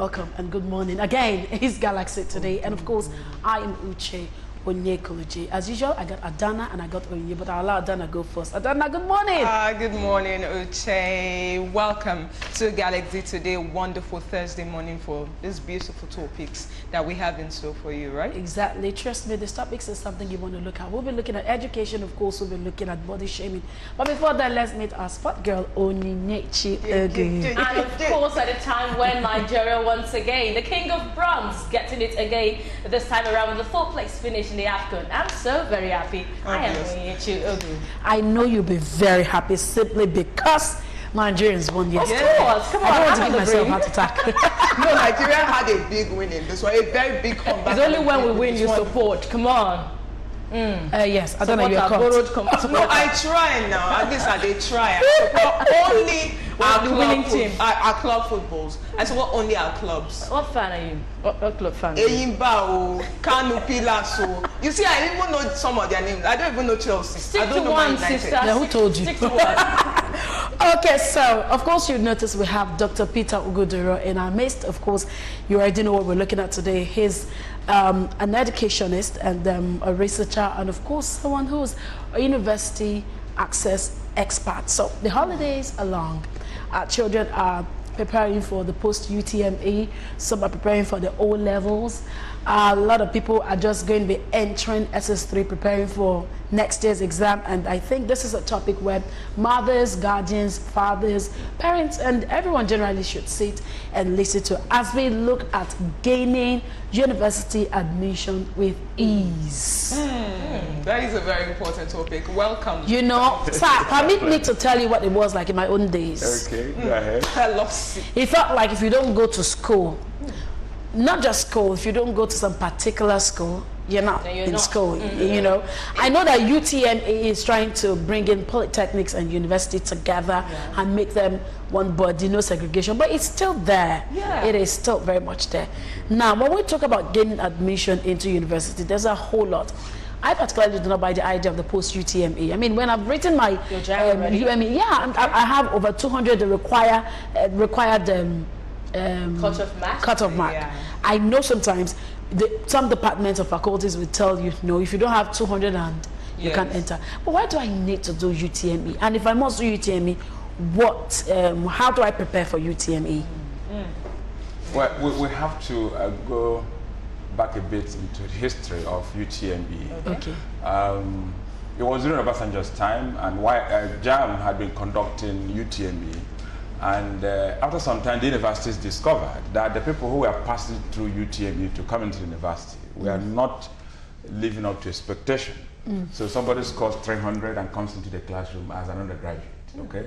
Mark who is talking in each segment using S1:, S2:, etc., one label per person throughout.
S1: Welcome and good morning. Again, it's Galaxy today, and of course, I am Uche Onyekoloji. As usual, I got Adana and I got Onye, but I'll allow Adana go first. Adana, good morning.
S2: Good morning, Uche. Welcome to Galaxy today. Wonderful Thursday morning for these beautiful topics that we have in store for you, right?
S1: Exactly. Trust me, this topics is something you want to look at. We'll be looking at education, of course. We'll be looking at body shaming. But before that, let's meet our spot girl, Onyinyechi Ogu.
S3: And of course, at a time when Nigeria once again, the king of bronze, getting it again this time around with the 4th place finish in the AFCON. I'm so very happy. I am Onyinyechi Ogu.
S1: I know you'll be very happy simply because Nigerians won yesterday.
S3: Of course, come on.
S1: I don't want to give myself a heart attack.
S2: No, Nigeria had a big win in this one, a very big comeback.
S3: It's only when we win you support. Come on.
S1: Yes, I don't know your
S2: No, I try now. At least I did try. I support only our winning team, our club footballs. I support only our clubs.
S3: What fan are you? What club fan?
S2: Eyimba, Kanu Pilaso. You see, I even know some of their names. I don't even know Chelsea.
S3: Stick
S2: I don't
S3: to
S2: know
S3: one,
S2: Man United.
S3: sister.
S1: Yeah, who told you?
S3: Stick to one.
S1: Okay, so of course you notice we have Dr. Peter Ugodiro in our midst. Of course, you already know what we're looking at today. He's an educationist and a researcher, and of course someone who's a university access expert. So the holidays are long. Our children are preparing for the post-UTME. Some are preparing for the O-levels. A lot of people are just going to be entering SS3, preparing for next year's exam. And I think this is a topic where mothers, guardians, fathers, parents, and everyone generally should sit and listen to as we look at gaining university admission with ease.
S2: That is a very important topic. Welcome.
S1: You know, sir, permit me to tell you what it was like in my own days.
S4: Okay, go ahead.
S2: Tell us.
S1: It felt like if you don't go to school, not just school, if you don't go to some particular school, you're not in school, you know. I know that UTME is trying to bring in polytechnics and university together and make them one body, no segregation, but it's still there. It is still very much there. Now, when we talk about gaining admission into university, there's a whole lot. I particularly do not buy the idea of the post-UTME. I mean, when I've written my UME, I have over 200 required cut-off mark. I know sometimes some departments or faculties will tell you, no, if you don't have 200 and you can't enter. But why do I need to do UTME? And if I must do UTME, how do I prepare for UTME?
S4: Well, we have to go back a bit into the history of UTME.
S1: Okay.
S4: It was during Obasanjo's time, and JAM had been conducting UTME. And after some time, the universities discovered that the people who were passing through UTME to come into the university were not living up to expectation. So somebody scores 300 and comes into the classroom as an undergraduate, okay?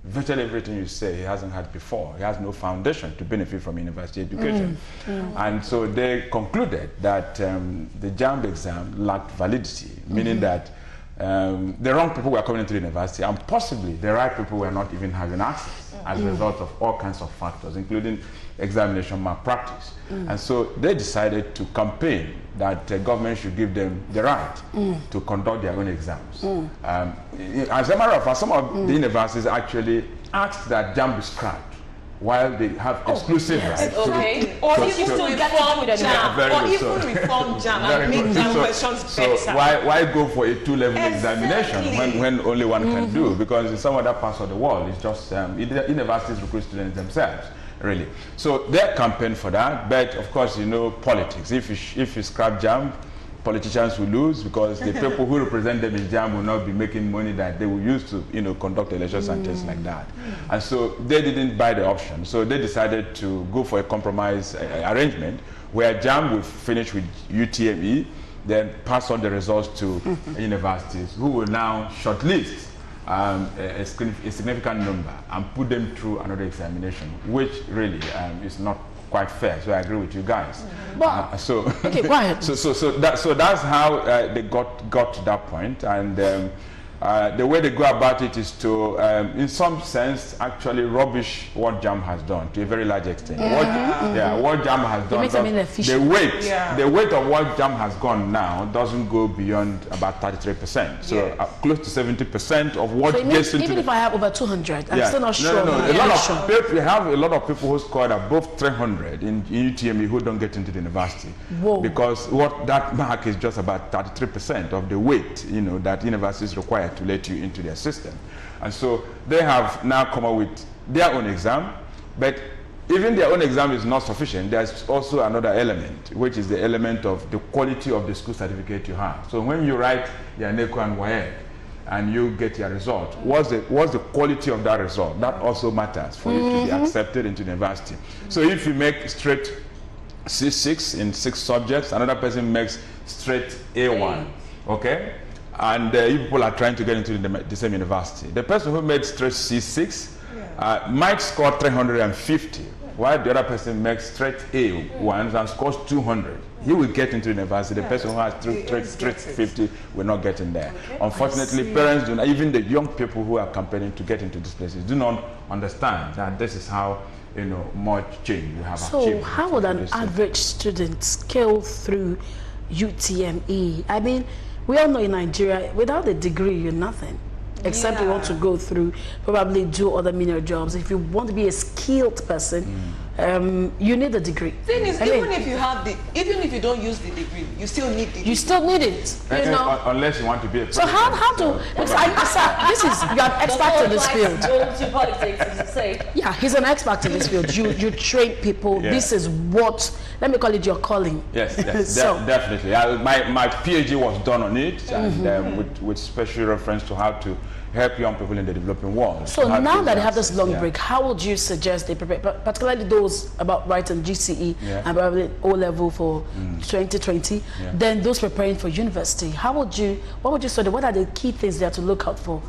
S4: Virtually everything you say he hasn't had before. He has no foundation to benefit from university education. And so they concluded that the JAMB exam lacked validity, meaning that the wrong people were coming into the university, and possibly the right people were not even having access as a result of all kinds of factors, including examination malpractice. And so they decided to campaign that the government should give them the right to conduct their own exams. As a matter of fact, some of the universities actually asked that JAMB be scrapped, while they have exclusive rights.
S2: Or even reform JAM and make JAM questions better.
S4: So why go for a 2-level examination when only one can do? Because in some other parts of the world, it's just universities recruit students themselves, really. So they campaign for that, but of course, you know, politics. If you scrap JAM, politicians will lose because the people who represent them in JAM will not be making money that they will use to, you know, conduct elections and things like that. And so they didn't buy the option. So they decided to go for a compromise arrangement where JAM will finish with UTME, then pass on the results to universities who will now shortlist a significant number and put them through another examination, which really is not quite fair. So I agree with you guys.
S1: Okay, go ahead.
S4: So that's how they got to that point. And The way they go about it is to, in some sense, actually rubbish what JAMB has done to a very large extent. What JAMB has done, the weight of what JAMB has gone now doesn't go beyond about 33%. So close to 70% of what gets into
S1: even if I have over 200, I'm still not sure.
S4: No. We have a lot of people who scored above 300 in UTME who don't get into the university.
S1: Whoa.
S4: Because what that mark is just about 33% of the weight, that universities require to let you into their system. And so they have now come up with their own exam, but even their own exam is not sufficient. There's also another element, which is the element of the quality of the school certificate you have. So when you write your NECO and WAEC and you get your result, what's the quality of that result? That also matters for you to be accepted into the university. So if you make straight C6 in 6 subjects, another person makes straight A1, okay? And you people are trying to get into the same university. The person who made straight C6 might score 350, while the other person makes straight A1 and scores 200. He will get into the university. The person who has straight 50 will not get in there. Okay. Unfortunately, parents do not, even the young people who are campaigning to get into these places do not understand that this is how much change you have achieved.
S1: So how would an average student scale through UTME? I mean, we all know in Nigeria, without a degree, you're nothing. Except you want to go through, probably do other menial jobs. If you want to be a skilled person, you need a degree.
S5: Thing is, even if you don't use the degree, you still need the degree.
S1: You still need it.
S4: Unless you want to be a
S1: So
S4: president.
S1: how to? You're an expert in this field.
S3: Go to politics, as you say.
S1: Yeah, he's an expert in this field. You train people. Yeah. This is what, let me call it your calling.
S4: Yes, definitely. My PhD was done on it, and with special reference to how to help young people in the developing world.
S1: So now that they have this long break, how would you suggest they prepare, particularly those about writing GCE and probably O-level for 2020, then those preparing for university, what would you study? What are the key things they have to look out for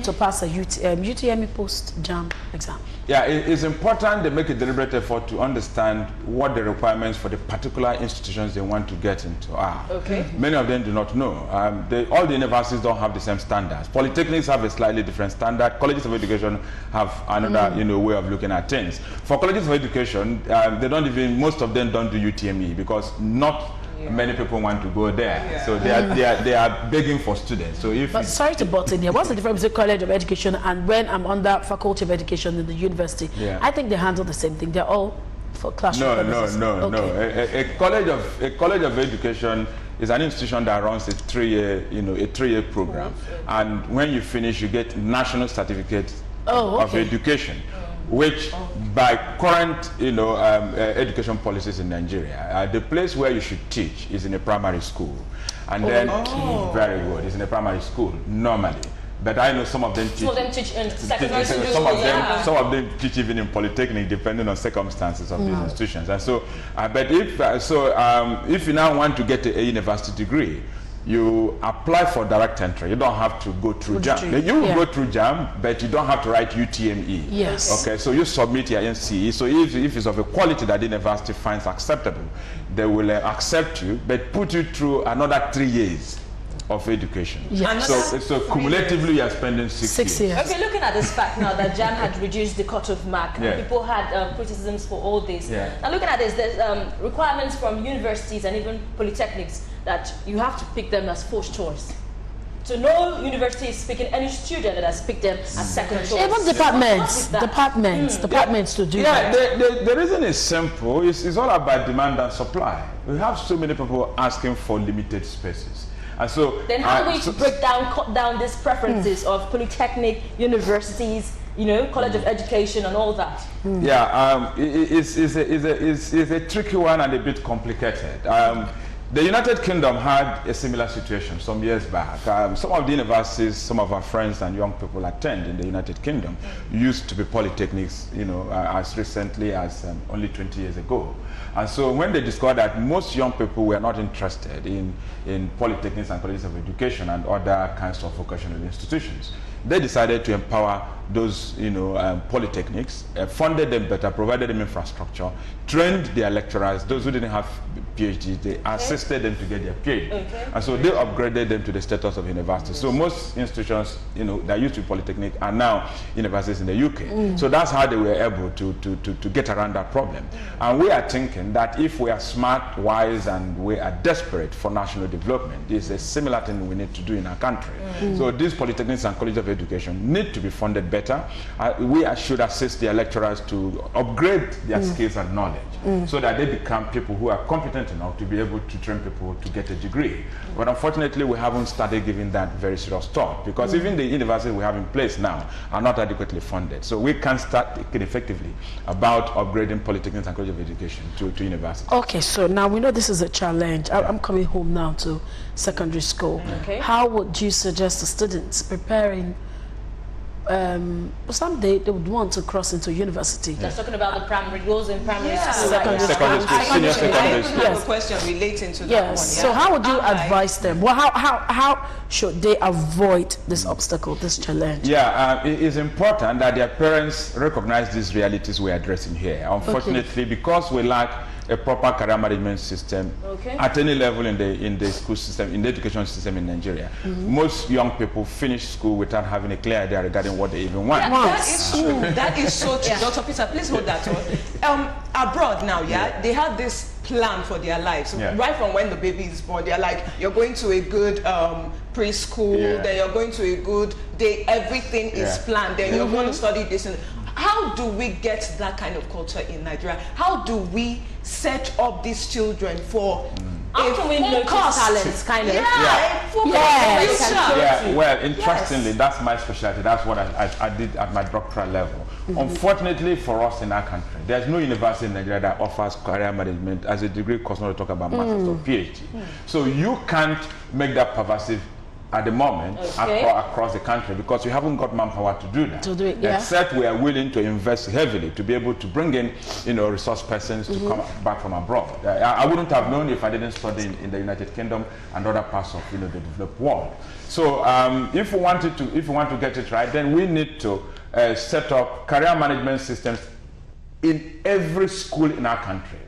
S1: to pass a UTME post-JAMB exam?
S4: Yeah, it's important they make a deliberate effort to understand what the requirements for the particular institutions they want to get into are. Okay. Many of them do not know. All the universities don't have the same standards. Polytechnics have a slightly different standard. Colleges of education have another way of looking at things. For colleges of education, most of them don't do UTME because not many people want to go there, so they are begging for students. So
S1: sorry to butt in here. What's the difference between College of Education and when I'm under Faculty of Education in the university? I think they handle the same thing. They're all for classroom purposes.
S4: No. A college of education is an institution that runs a 3-year program, and when you finish, you get national certificate of education. Which by current education policies in Nigeria, the place where you should teach is in a primary school, and very good, it's in a primary school normally. But I know some of them teach. Some of them teach in secondary school. Some of them teach even in polytechnic, depending on circumstances of these institutions. And so, if you now want to get a university degree, you apply for direct entry. You don't have to go through JAMB. You will go through JAMB, but you don't have to write UTME.
S1: Yes.
S4: Okay, so you submit your NCE. So if it's of a quality that the university finds acceptable, they will accept you, but put you through another 3 years of education. Yes. So cumulatively you are spending 6 years.
S3: Okay, looking at this fact now that JAMB had reduced the cutoff mark, and people had criticisms for all this. Now looking at this, there's requirements from universities and even polytechnics that you have to pick them as first choice. So no university is picking any student that has picked them as second choice.
S1: Even departments to do that.
S4: The reason is simple. It's all about demand and supply. We have so many people asking for limited spaces. And so
S3: then how are we to cut down these preferences of polytechnic, universities, College of Education and all that?
S4: It's a tricky one and a bit complicated. The United Kingdom had a similar situation some years back. Some of the universities, some of our friends and young people attend in the United Kingdom used to be polytechnics, as recently as only 20 years ago. And so when they discovered that most young people were not interested in polytechnics and colleges of education and other kinds of vocational institutions, they decided to empower those, polytechnics, funded them better, provided them infrastructure, trained their lecturers. Those who didn't have PhDs, they assisted them to get their PhD. And so they upgraded them to the status of university. So most institutions, that used to be polytechnic are now universities in the UK. So that's how they were able to get around that problem. And we are thinking that if we are smart, wise, and we are desperate for national development, this is a similar thing we need to do in our country. So these polytechnics and colleges of education need to be funded better. We should assist their lecturers to upgrade their skills and knowledge so that they become people who are competent enough to be able to train people to get a degree. But unfortunately, we haven't started giving that very serious thought, because even the universities we have in place now are not adequately funded. So we can start thinking effectively about upgrading polytechnics and colleges of education to universities.
S1: Okay, so now we know this is a challenge. I'm coming home now to secondary school. How would you suggest the students preparing someday they would want to cross into university?
S3: Just talking about the primary goals in primary school.
S4: Secondary school, senior secondary school.
S5: I have a question relating to that one.
S1: Yes. So how would you advise them? Well, how should they avoid this obstacle, this challenge?
S4: Yeah, it is important that their parents recognize these realities we're addressing here. Unfortunately, because we lack a proper career management system at any level in the school system, in the education system in Nigeria, most young people finish school without having a clear idea regarding what they even want.
S5: That is true. That is so true. Dr. Peter, please hold that on. Abroad now, they have this plan for their lives. Right from when the baby is born, they're like, you're going to a good preschool, then you're going to a good day, everything is planned, then you're going to study this. And how do we get that kind of culture in Nigeria? How do we set up these children for
S3: how can we notice talents, kind of?
S4: Well, interestingly, that's my specialty. That's what I did at my doctoral level. Unfortunately for us in our country, there's no university in Nigeria that offers career management as a degree course, not to talk about master's or PhD. So you can't make that pervasive at the moment across the country, because we haven't got manpower to do that. Except we are willing to invest heavily to be able to bring in, resource persons to come back from abroad. I wouldn't have known if I didn't study in the United Kingdom and other parts of the developed world. So if we want to get it right, then we need to set up career management systems in every school in our country.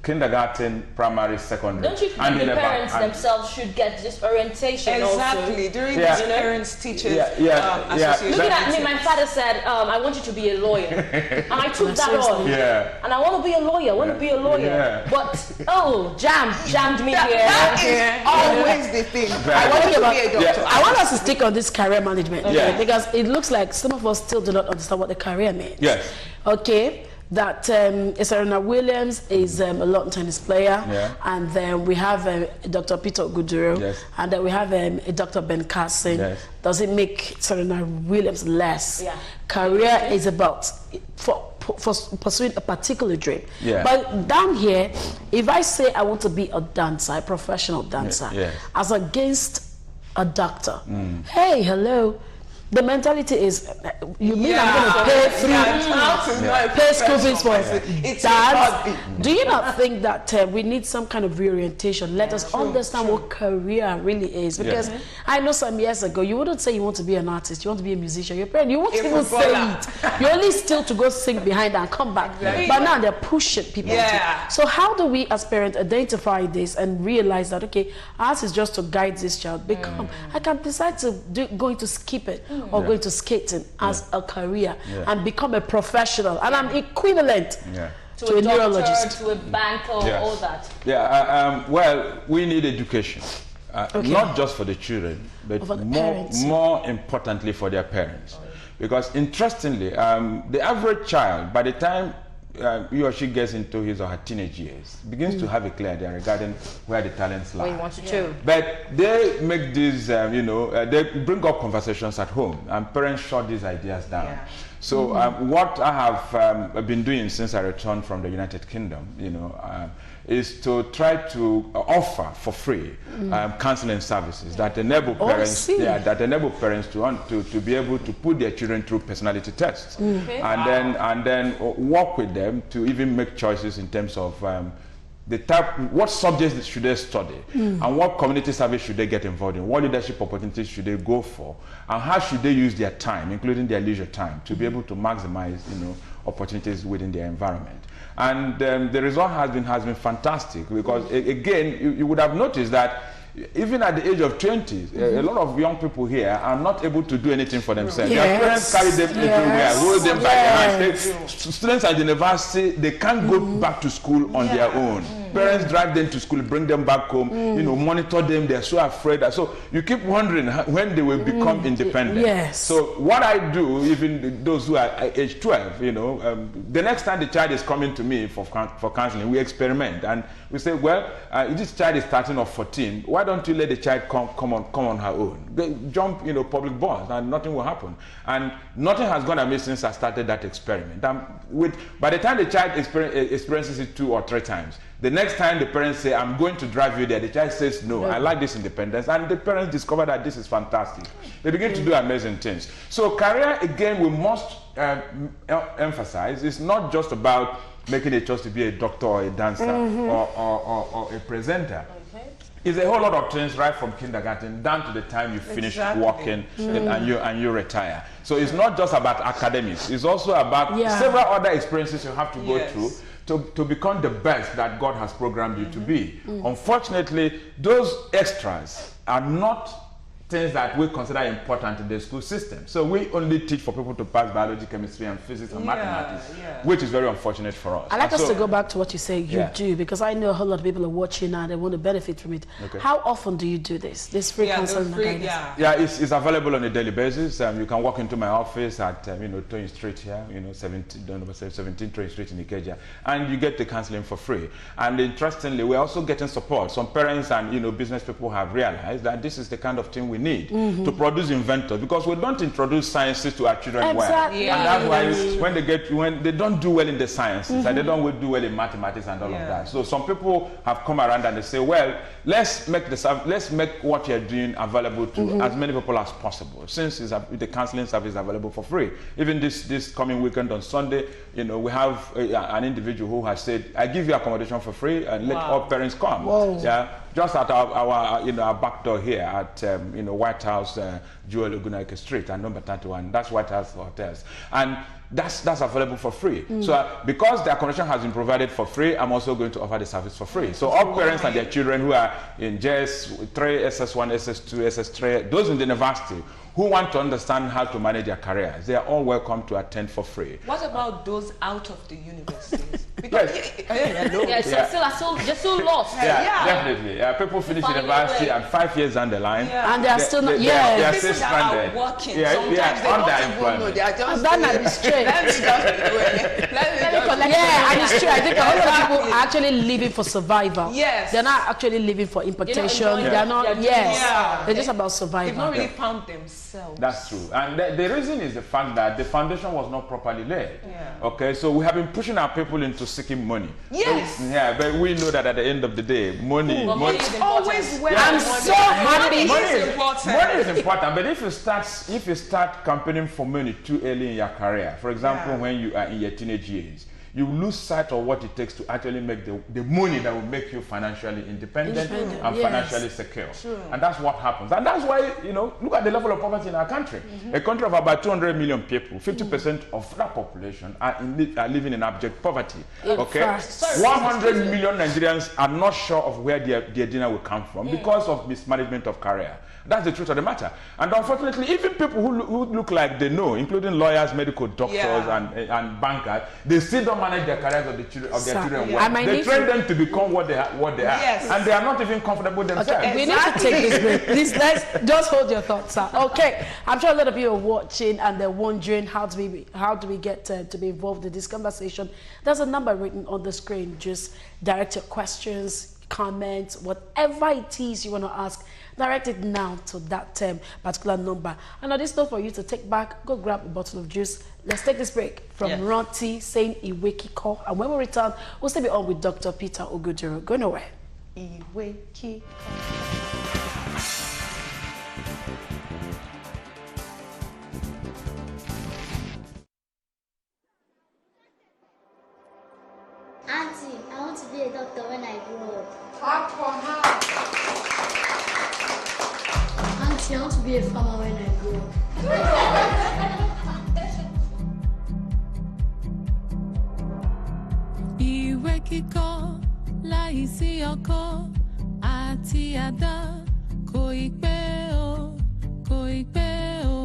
S4: Kindergarten, primary, secondary.
S3: Don't you think the parents themselves should get this orientation
S5: exactly,
S3: also?
S5: During this parents-teachers association.
S3: Looking at me, my father said, I want you to be a lawyer. And I took that on. And I want to be a lawyer, But, jammed me here.
S5: That is always the thing. I want to be a doctor.
S1: I want us to stick on this career management, because it looks like some of us still do not understand what the career means. That Serena Williams is a long tennis player, and then we have Dr. Peter Ogudoro, and then we have Dr. Ben Carson. Does it make Serena Williams less? Career is about for pursuing a particular dream. But down here, if I say I want to be a dancer, a professional dancer, as against a doctor, hey, hello. The mentality is, you mean I'm going to pay school fees for that? Do you not think that we need some kind of reorientation? Let us understand what career really is. Because I know some years ago, you wouldn't say you want to be an artist, you want to be a musician, your parents, you won't even say it. You only still to go sing behind and come back. But now they're pushing people. So how do we as parents identify this and realize that, okay, ours is just to guide this child, become, I can decide to going to skip it. Or going to skating as a career and become a professional, and I'm equivalent to a neurologist,
S3: to a banker, all that.
S4: Well, we need education, not just for the children, but more importantly for their parents, because interestingly, the average child, by the time he or she gets into his or her teenage years, begins to have a clear idea regarding where the talents lie. But they make these, they bring up conversations at home, and parents shut these ideas down. So what I have been doing since I returned from the United Kingdom, is to try to offer for free counseling services that enable parents, to be able to put their children through personality tests, and then work with them to even make choices in terms of what subjects should they study, and what community service should they get involved in, what leadership opportunities should they go for, and how should they use their time, including their leisure time, to be able to maximize, opportunities within their environment. And the result has been fantastic, because again, you would have noticed that even at the age of 20, a lot of young people here are not able to do anything for themselves. Their parents carry them everywhere, hold them by the hand. Students at university, they can't go back to school on their own. Parents drive them to school, bring them back home, monitor them. They're so afraid. So you keep wondering when they will become independent.
S1: Yes.
S4: So what I do, even those who are age 12, the next time the child is coming to me for counseling, we experiment and we say, well, this child is 13 or 14. Why don't you let the child come on her own? They jump, public bus, and nothing will happen. And nothing has gone amiss since I started that experiment. By the time the child experiences it 2 or 3 times, the next time the parents say, I'm going to drive you there, the child says, no, I like this independence. And the parents discover that this is fantastic. They begin to do amazing things. So career, again, we must emphasize, it's not just about making a choice to be a doctor or a dancer or a presenter. It's a whole lot of things, right from kindergarten down to the time you finish working and you retire. So it's not just about academics. It's also about several other experiences you have to go through to become the best that God has programmed you to be. Unfortunately, those extras are not things that we consider important in the school system. So we only teach for people to pass biology, chemistry, and physics and mathematics, which is very unfortunate for us.
S1: I'd like us to go back to what you say you do, because I know a whole lot of people are watching and they want to benefit from it. Okay. How often do you do this free counseling?
S4: It's available on a daily basis. You can walk into my office at Toyin Street here, 17 Toyin Street in Ikeja, and you get the counseling for free. And interestingly, we're also getting support. Some parents and business people have realized that this is the kind of thing we need to produce inventors, because we don't introduce sciences to our children well. And that's why when they don't do well in the sciences, and they don't do well in mathematics and all of that. So some people have come around and they say, well, let's make what you're doing available to as many people as possible, since the counseling service is available for free. Even this coming weekend on Sunday, we have an individual who has said, I give you accommodation for free and let all parents come. Just at our back door here at White House, Joel Ogunnaike Street, and number 31. That's White House Hotels, and that's available for free. So because the accommodation has been provided for free, I'm also going to offer the service for free. So all parents and their children who are in JS3, SS1, SS2, SS3, those in the university who want to understand how to manage their careers, they are all welcome to attend for free.
S5: What about those out of the universities?
S3: They're still lost.
S4: Definitely. People finish university and 5 years down the line,
S1: and they are still not.
S5: People that are working. Sometimes they don't even know. They are just.
S1: That might be straight.
S5: Let me just.
S1: And it's true. I think a lot of people are actually living for survival.
S5: Yes.
S1: They're not actually living for importation. They're not. They're just about survival.
S5: They've not really found themselves.
S4: That's true. And the reason is the fact that the foundation was not properly laid. Okay, so we have been pushing our people into seeking money.
S5: Yes.
S4: So, but we know that at the end of the day, money
S5: is always where
S1: I'm so happy.
S4: Money is important. But if you start campaigning for money too early in your career, for example, when you are in your teenage years, you lose sight of what it takes to actually make the money that will make you financially independent and financially secure. And that's what happens. And that's why, look at the level of poverty in our country. A country of about 200 million people, 50% of that population are living in abject poverty. Okay? 100 million Nigerians are not sure of where their dinner will come from because of mismanagement of career. That's the truth of the matter. And unfortunately, even people who look like they know, including lawyers, medical doctors, and bankers, they still don't manage their careers of their children well. They train them to become what they are. And they are not even comfortable themselves.
S1: Okay, we need to take this break. Please, let's just hold your thoughts, sir. Okay, I'm sure a lot of you are watching and they're wondering how do we get to be involved in this conversation. There's a number written on the screen. Just direct your questions, comments, whatever it is you want to ask. Direct it now to that particular number. And on this note for you to take back, go grab a bottle of juice. Let's take this break from Ronti saying Iweki Ko. And when we return, we'll still be on with Dr. Peter Ogudoro. Go nowhere.
S5: Iweki
S6: Auntie, I want to be a doctor when I grow up.
S7: Clap for her.
S6: Auntie, I want to be a farmer when I grow up.
S8: Ìwé kíkọ láìsí ọkọ àti àdá kò ì pẹ́ o, kò ì pẹ́ o.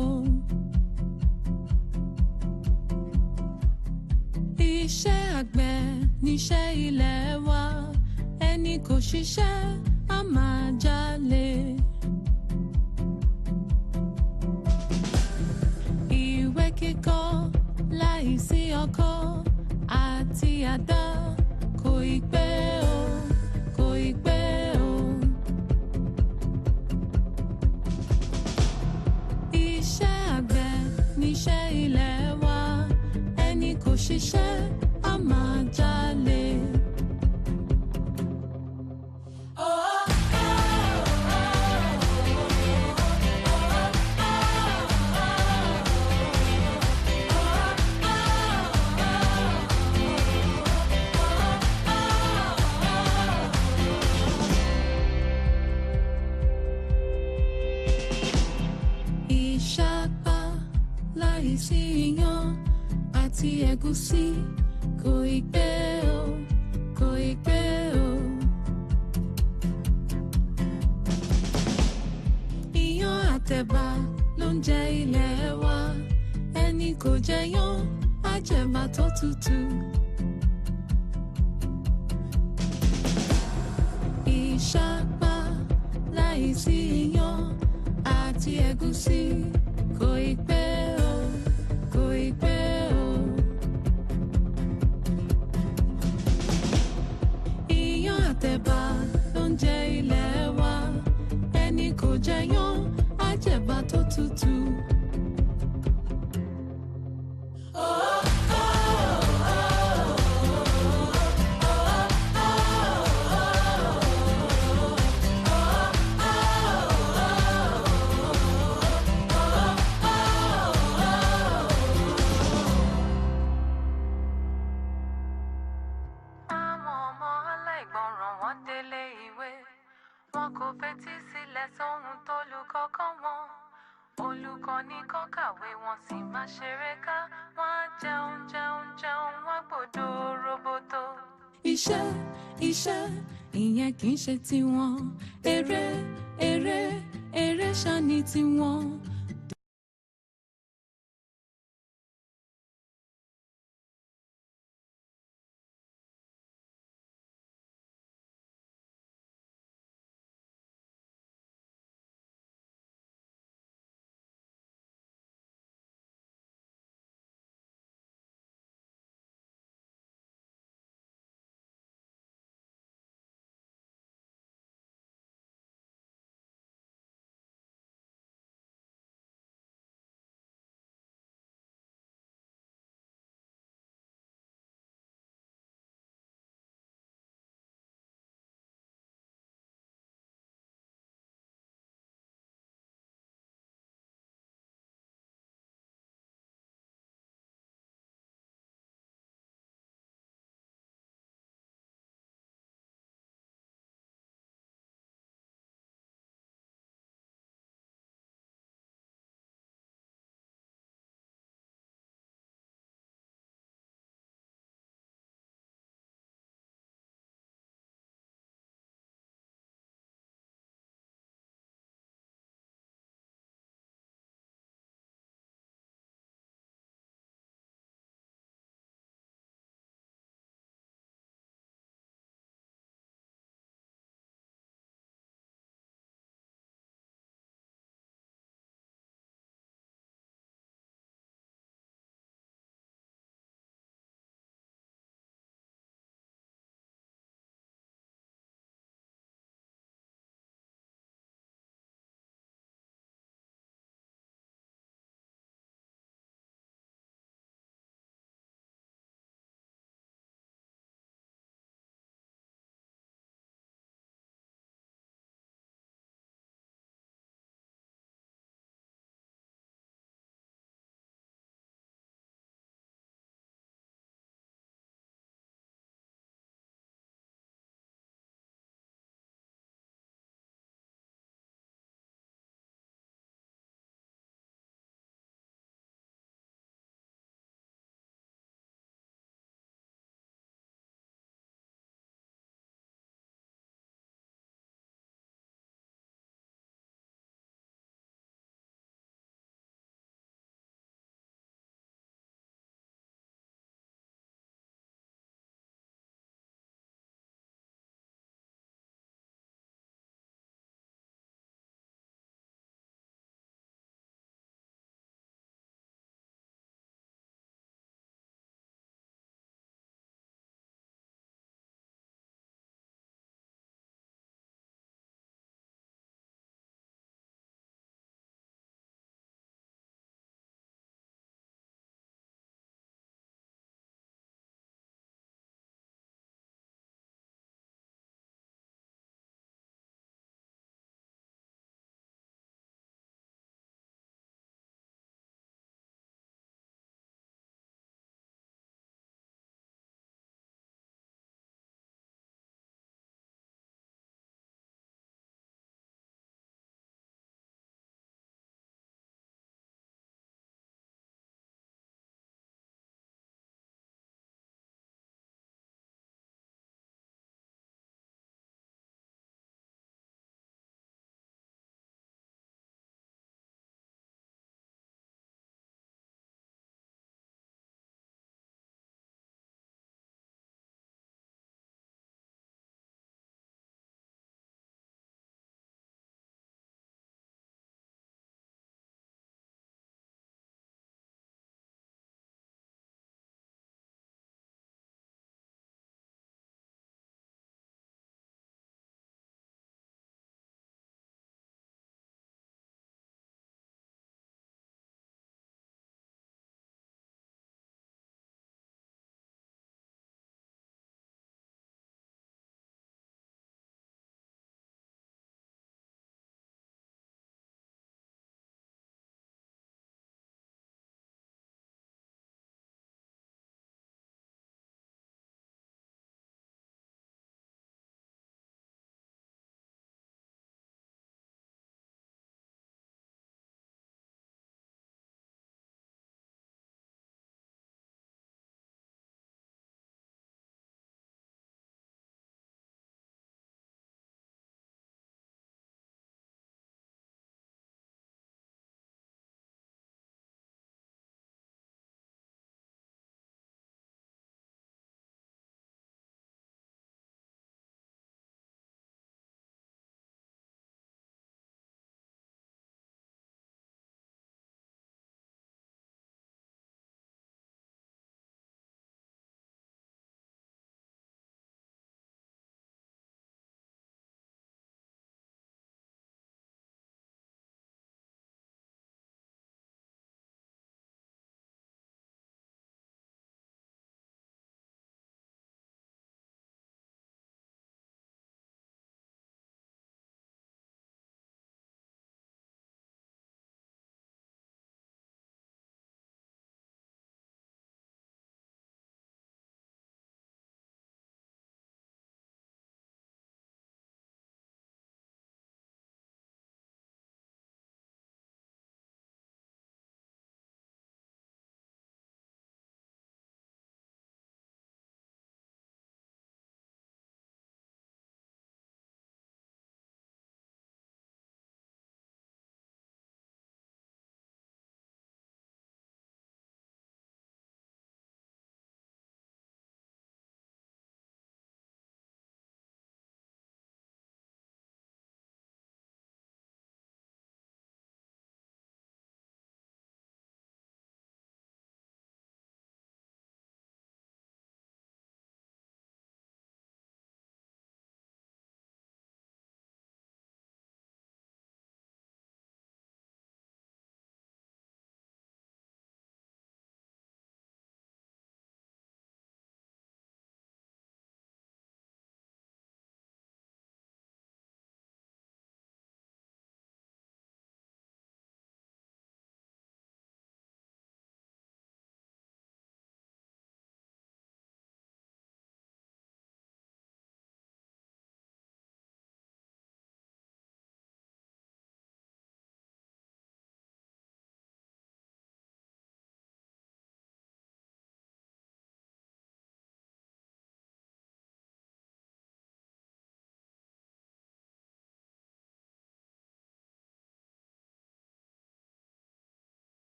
S8: Iṣẹ́ àgbẹ̀ níṣẹ́ ilẹ̀ wa, ẹni kò ṣiṣẹ́ á máa jalè. Ìwé kíkọ láìsí ọkọ àti àdá kò ì pẹ́ o, kò ì pẹ́ o. Iṣẹ́ àgbẹ̀ níṣẹ́ ilẹ̀ wa, ẹni kò ṣiṣẹ́ á máa jalè. Ìṣàpá láìsí iyán àti ẹ̀gúsí kò ì pẹ́ o, kò ì pẹ́ o. Iyán àtẹ̀bà ló ń jẹ ilẹ̀ wa, ẹni kò jẹyán á jẹ̀bà tó tutù. Ìṣàpá láìsí iyán àti ẹ̀gúsí kò ì pẹ́ o, kò ì pẹ́ o. Iyán àtẹ̀bà ló ń jẹ ilẹ̀ wa, ẹni kò jẹyán á jẹ̀bà tó tutù. Wọn kò fetí sílẹ̀ sóhun tólùkọ́ kọ́ wọn. Olùkọ́ ní kó kàwé wọn sì máa ṣeré ká. Wọ́n á jẹun jẹun jẹun wọ́n gbọ́dọ̀ roboto. Iṣẹ́ iṣẹ́ ìyẹn kì í ṣe tiwọn. Eré eré eré ṣá ni tiwọn.